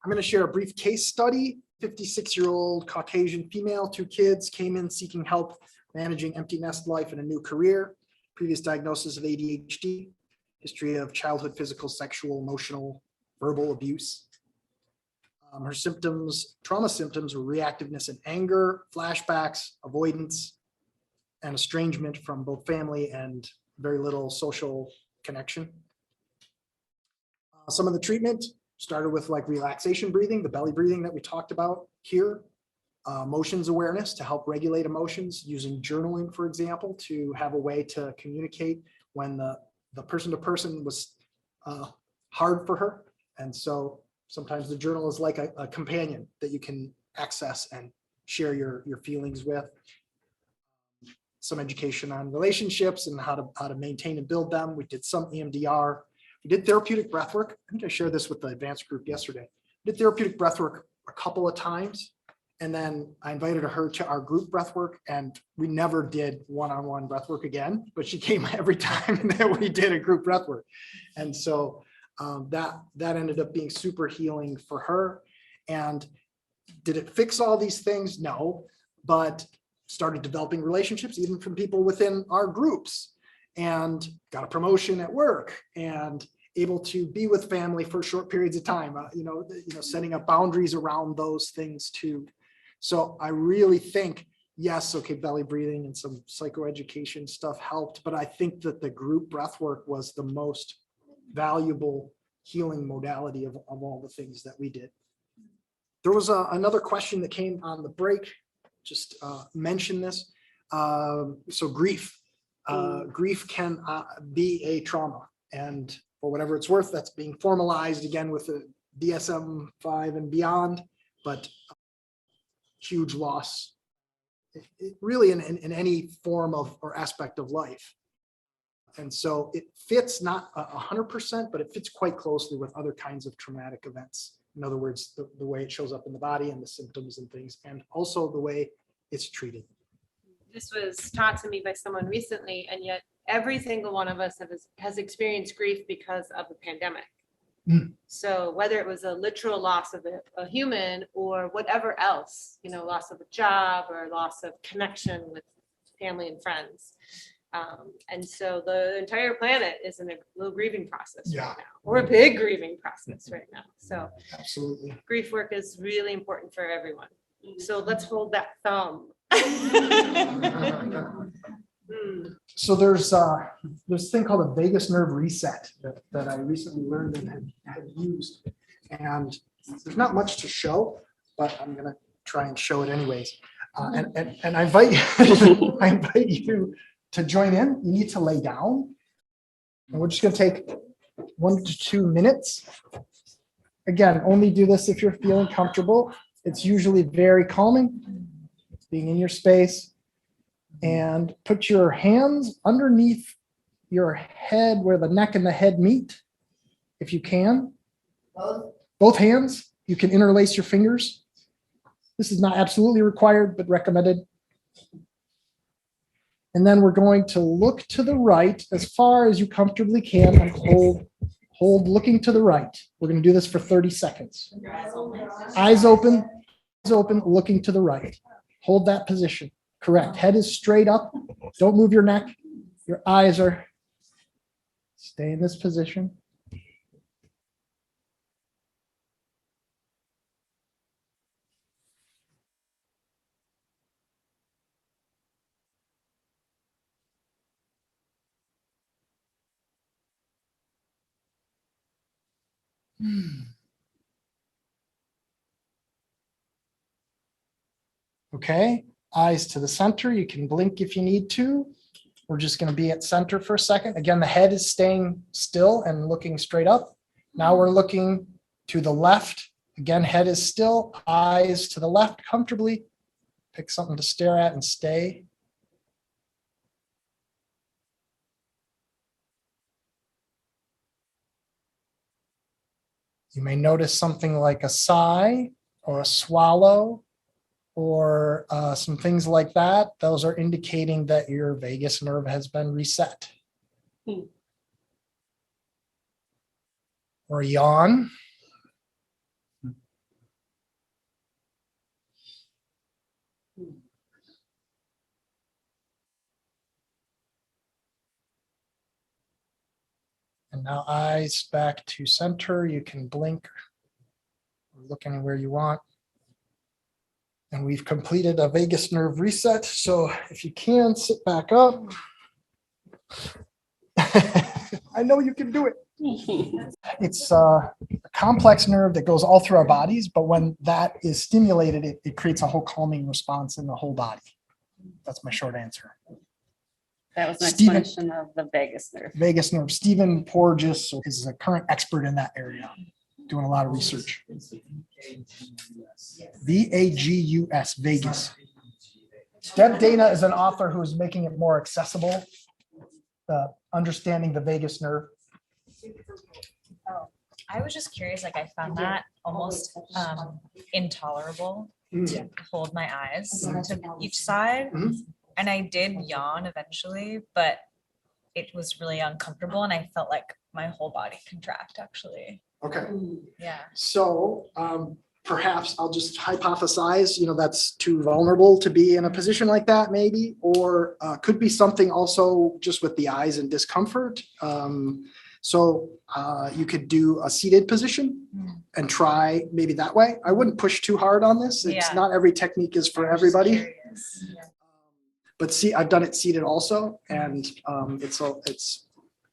I'm going to share a brief case study. 56-year-old Caucasian female, 2 kids, came in seeking help managing empty nest life and a new career. Previous diagnosis of ADHD, history of childhood physical, sexual, emotional, verbal abuse. Her symptoms, trauma symptoms, were reactiveness and anger, flashbacks, avoidance, and estrangement from both family and very little social connection. Some of the treatment started with like relaxation breathing, the belly breathing that we talked about here, emotions awareness to help regulate emotions, using journaling, for example, to have a way to communicate when the person to person was hard for her. And so sometimes the journal is like a companion that you can access and share your feelings with. Some education on relationships and how to maintain and build them. We did some EMDR. We did therapeutic breathwork. I think I shared this with the advanced group yesterday. We did therapeutic breathwork a couple of times. And then I invited her to our group breathwork, and we never did one-on-one breathwork again, but she came every time that we did a group breathwork. And so that ended up being super healing for her. And did it fix all these things? No, but started developing relationships even from people within our groups, and got a promotion at work, and able to be with family for short periods of time, setting up boundaries around those things too. So I really think, yes, okay, belly breathing and some psychoeducation stuff helped, but I think that the group breath work was the most valuable healing modality of all the things that we did. There was another question that came on the break, just mention this. So grief. Grief can be a trauma, and for whatever it's worth, that's being formalized again with the DSM-5 and beyond, but huge loss, really in any form of or aspect of life. And so it fits not 100%, but it fits quite closely with other kinds of traumatic events. In other words, the way it shows up in the body and the symptoms and things, and also the way it's treated. This was taught to me by someone recently, and yet every single one of us has experienced grief because of the pandemic. So whether it was a literal loss of a human or whatever else, loss of a job or loss of connection with family and friends. And so the entire planet is in a little grieving process right now, or a big grieving process right now. So absolutely, grief work is really important for everyone. So let's hold that thumb. So there's this thing called a vagus nerve reset that I recently learned and had used, and there's not much to show, but I'm gonna try and show it anyways. And I invite you to join in. You need to lay down, and we're just gonna take 1 to 2 minutes. Again, only do this if you're feeling comfortable. It's usually very calming, being in your space. And put your hands underneath your head where the neck and the head meet, if you can. Both hands. You can interlace your fingers. This is not absolutely required, but recommended. And then we're going to look to the right as far as you comfortably can and hold looking to the right. We're going to do this for 30 seconds. Eyes open, looking to the right. Hold that position. Correct. Head is straight up. Don't move your neck. Your eyes are. Stay in this position. Okay. Eyes to the center. You can blink if you need to. We're just going to be at center for a second. Again, the head is staying still and looking straight up. Now we're looking to the left. Again, head is still, eyes to the left comfortably. Pick something to stare at and stay. You may notice something like a sigh or a swallow, or some things like that. Those are indicating that your vagus nerve has been reset. Or a yawn. Now eyes back to center. You can blink or look anywhere you want. And we've completed a vagus nerve reset. So if you can, sit back up. I know you can do it. It's a complex nerve that goes all through our bodies, but when that is stimulated, it creates a whole calming response in the whole body. That's my short answer. That was an Stephen- explanation of the vagus nerve. Vagus nerve. Stephen Porges is a current expert in that area, doing a lot of research. VAGUS, Vegas. Deb Dana is an author who is making it more accessible, understanding the vagus nerve. Oh, I was just curious, like I found that almost intolerable to hold my eyes to each side. Mhm. And I did yawn eventually, but it was really uncomfortable and I felt like my whole body contract actually. Okay. Yeah. So perhaps I'll just hypothesize, that's too vulnerable to be in a position like that, maybe, or could be something also just with the eyes and discomfort. So you could do a seated position and try maybe that way. I wouldn't push too hard on this. It's Yeah. not every technique is for I was just everybody. curious. Yeah. But see, I've done it seated also, and it's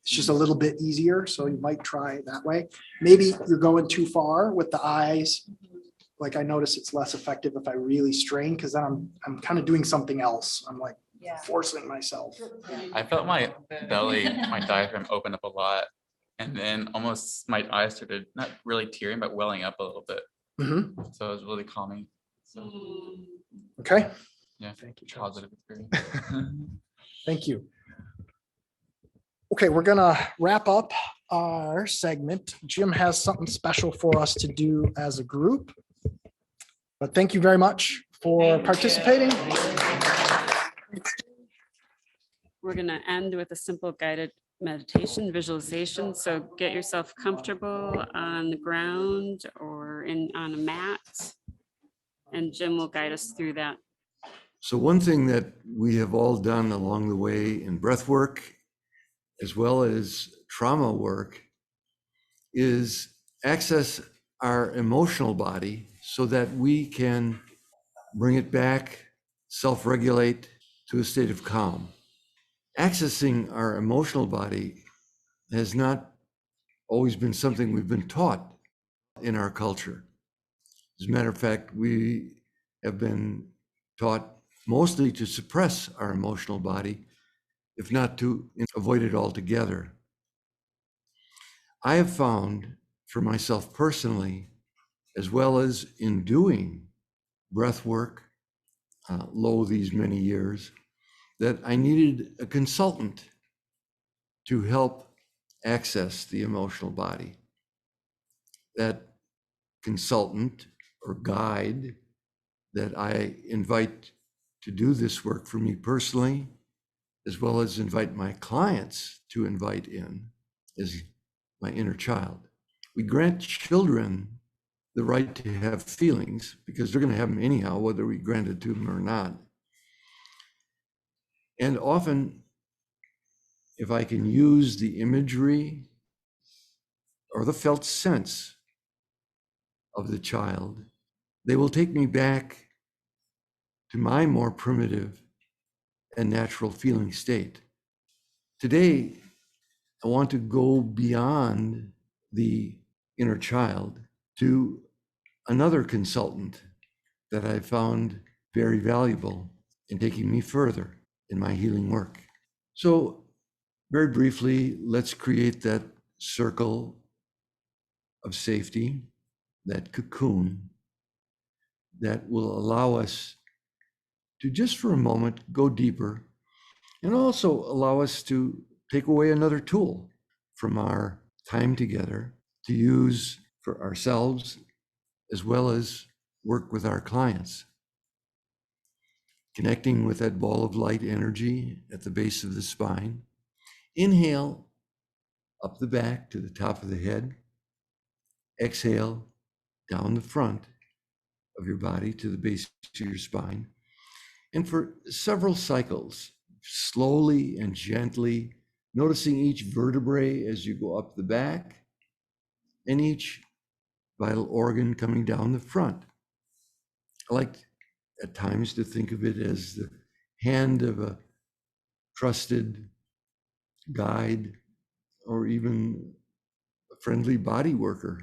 just a little bit easier. So you might try it that way. Maybe you're going too far with the eyes. Like I notice it's less effective if I really strain, because then I'm kind of doing something else. I'm like Yeah. forcing myself. I felt my belly, my diaphragm open up a lot. And then almost my eyes started not really tearing, but welling up a little bit. Mhm. So it was really calming. So Okay. yeah, Thank you, Charles. positive experience. Thank you. Okay, we're gonna wrap up our segment. Jim has something special for us to do as a group. But thank you very much for participating. We're going to end with a simple guided meditation visualization. So get yourself comfortable on the ground or on a mat. And Jim will guide us through that. So one thing that we have all done along the way in breath work, as well as trauma work, is access our emotional body so that we can bring it back, self-regulate to a state of calm. Accessing our emotional body has not always been something we've been taught in our culture. As a matter of fact, we have been taught mostly to suppress our emotional body, if not to avoid it altogether. I have found for myself personally, as well as in doing breath work, these many years, that I needed a consultant to help access the emotional body. That consultant or guide that I invite to do this work for me personally, as well as invite my clients to invite in, is my inner child. We grant children the right to have feelings because they're going to have them anyhow, whether we grant it to them or not. And often, if I can use the imagery or the felt sense of the child, they will take me back to my more primitive and natural feeling state. Today, I want to go beyond the inner child to another consultant that I found very valuable in taking me further in my healing work. So very briefly, let's create that circle of safety, that cocoon that will allow us to just for a moment go deeper and also allow us to take away another tool from our time together to use for ourselves as well as work with our clients. Connecting with that ball of light energy at the base of the spine. Inhale up the back to the top of the head. Exhale down the front of your body to the base of your spine. And for several cycles, slowly and gently noticing each vertebrae as you go up the back and each vital organ coming down the front. I like at times to think of it as the hand of a trusted guide or even a friendly body worker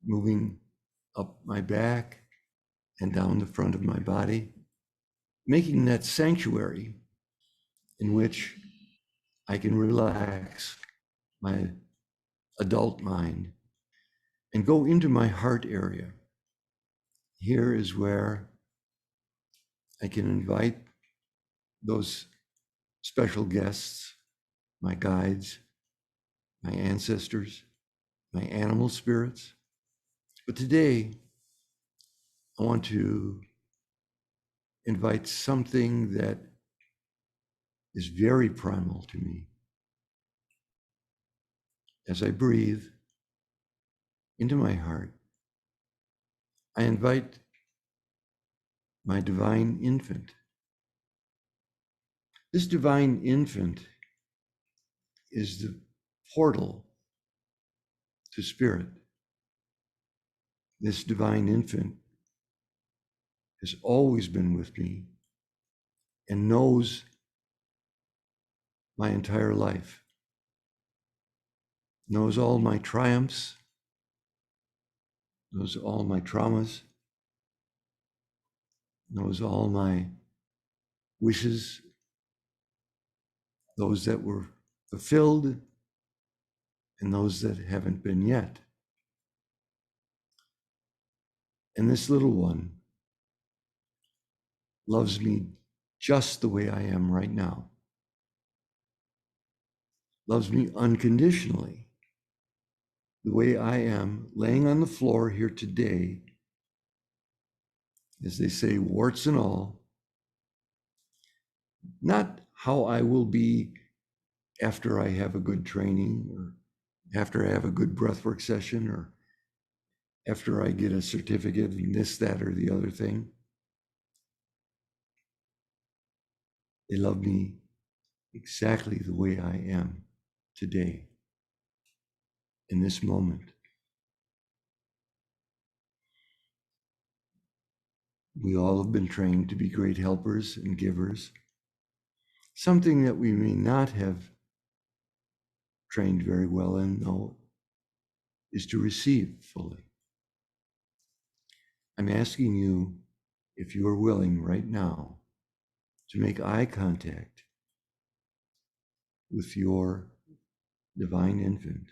moving up my back and down the front of my body, making that sanctuary in which I can relax my adult mind and go into my heart area. Here is where I can invite those special guests, my guides, my ancestors, my animal spirits. But today, I want to invite something that is very primal to me. As I breathe into my heart, I invite my divine infant. This divine infant is the portal to spirit. This divine infant has always been with me and knows my entire life, knows all my triumphs, knows all my traumas, knows all my wishes, those that were fulfilled and those that haven't been yet. And this little one loves me just the way I am right now, loves me unconditionally, the way I am laying on the floor here today, as they say, warts and all, not how I will be after I have a good training or after I have a good breathwork session or after I get a certificate in this, that, or the other thing. They love me exactly the way I am today, in this moment. We all have been trained to be great helpers and givers. Something that we may not have trained very well in, though, is to receive fully. I'm asking you, if you are willing right now, to make eye contact with your divine infant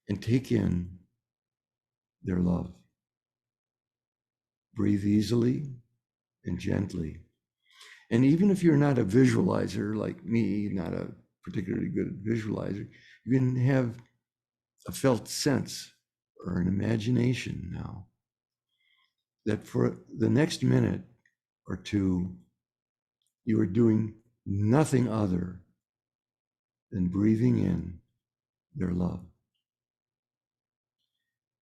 and take in their love. Breathe easily and gently. And even if you're not a visualizer like me, not a particularly good visualizer, you can have a felt sense or an imagination now that for the next minute or two, you are doing nothing other than breathing in their love,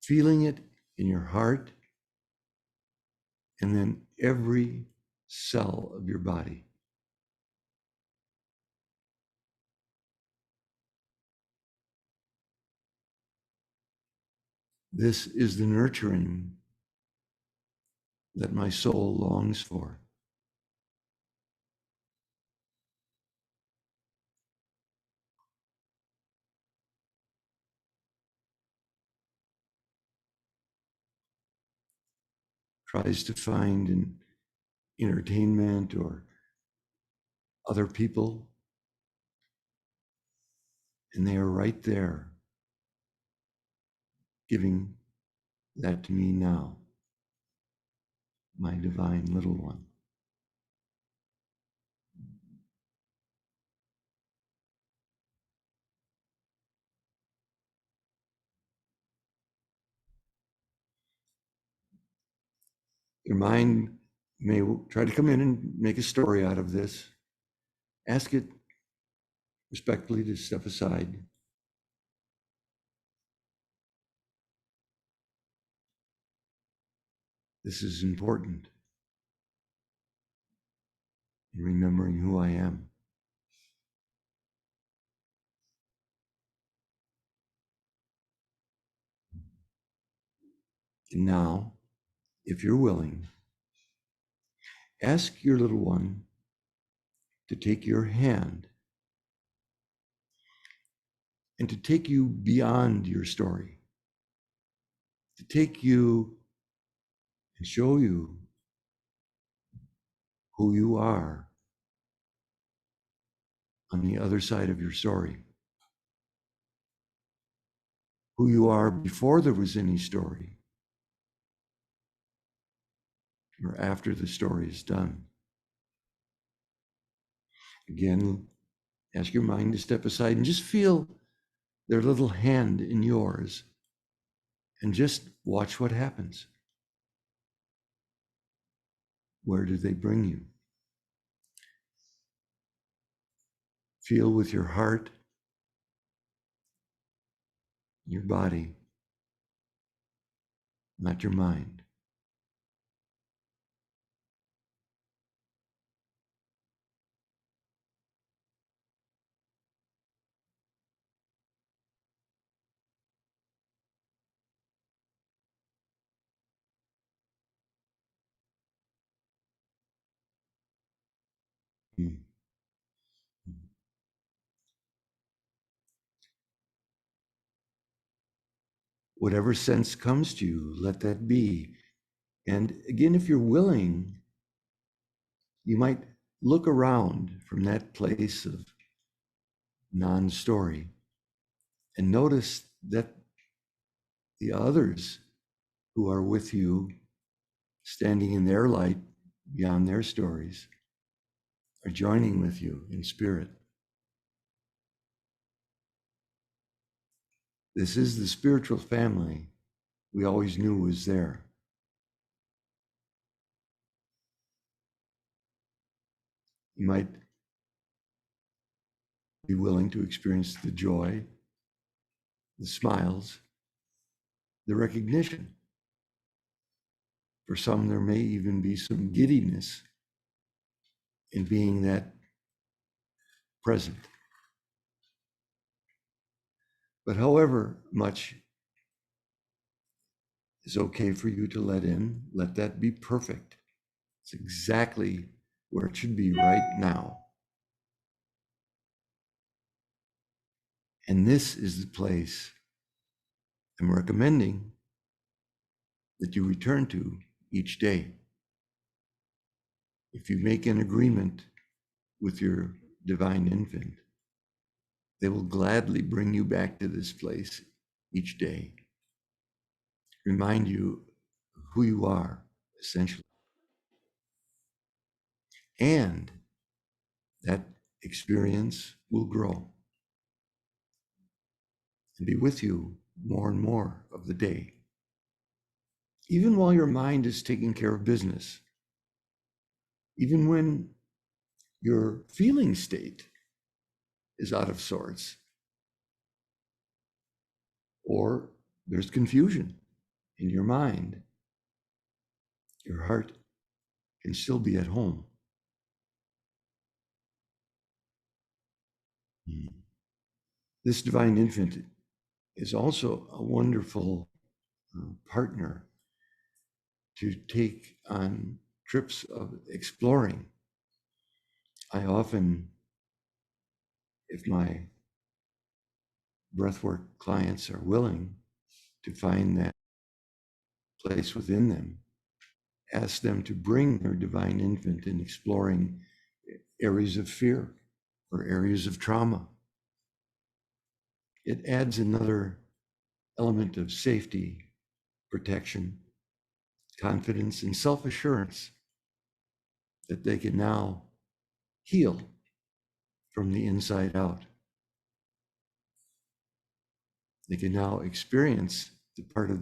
feeling it in your heart, and then every cell of your body. This is the nurturing that my soul longs for. Tries to find in entertainment or other people, and they are right there giving that to me now, my divine little one. Your mind may try to come in and make a story out of this. Ask it respectfully to step aside. This is important in remembering who I am. And now, if you're willing, ask your little one to take your hand and to take you beyond your story, to take you and show you who you are on the other side of your story, who you are before there was any story, or after the story is done. Again, ask your mind to step aside and just feel their little hand in yours and just watch what happens. Where do they bring you? Feel with your heart, your body, not your mind. Hmm. Whatever sense comes to you, let that be. And again, if you're willing, you might look around from that place of non-story and notice that the others who are with you, standing in their light beyond their stories, are joining with you in spirit. This is the spiritual family we always knew was there. You might be willing to experience the joy, the smiles, the recognition. For some, there may even be some giddiness in being that present. But however much is okay for you to let in, let that be perfect. It's exactly where it should be right now. And this is the place I'm recommending that you return to each day. If you make an agreement with your divine infant, they will gladly bring you back to this place each day. Remind you of who you are, essentially. And that experience will grow and be with you more and more of the day. Even while your mind is taking care of business, even when your feeling state is out of sorts, or there's confusion in your mind, your heart can still be at home. This divine infant is also a wonderful partner to take on trips of exploring. I often, if my breathwork clients are willing to find that place within them, ask them to bring their divine infant in exploring areas of fear or areas of trauma. It adds another element of safety, protection, confidence, and self-assurance that they can now heal from the inside out. They can now experience the part of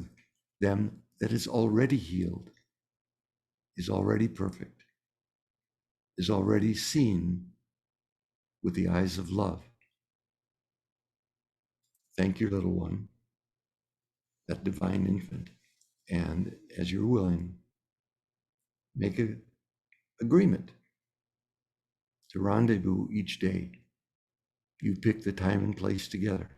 them that is already healed, is already perfect, is already seen with the eyes of love. Thank you, little one, that divine infant. And as you're willing, make an agreement to rendezvous each day. You pick the time and place together.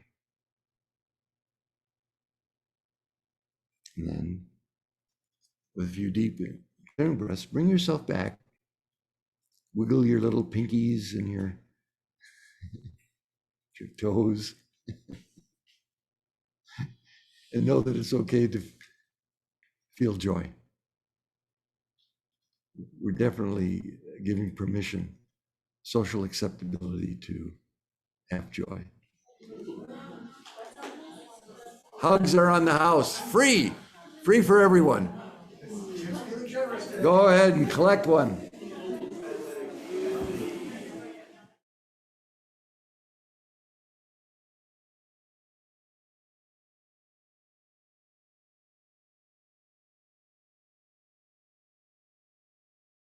And then with a few deep clearing breaths, bring yourself back. Wiggle your little pinkies and your toes. And know that it's okay to feel joy. We're definitely giving permission, social acceptability to have joy. Hugs are on the house, free for everyone. Go ahead and collect one.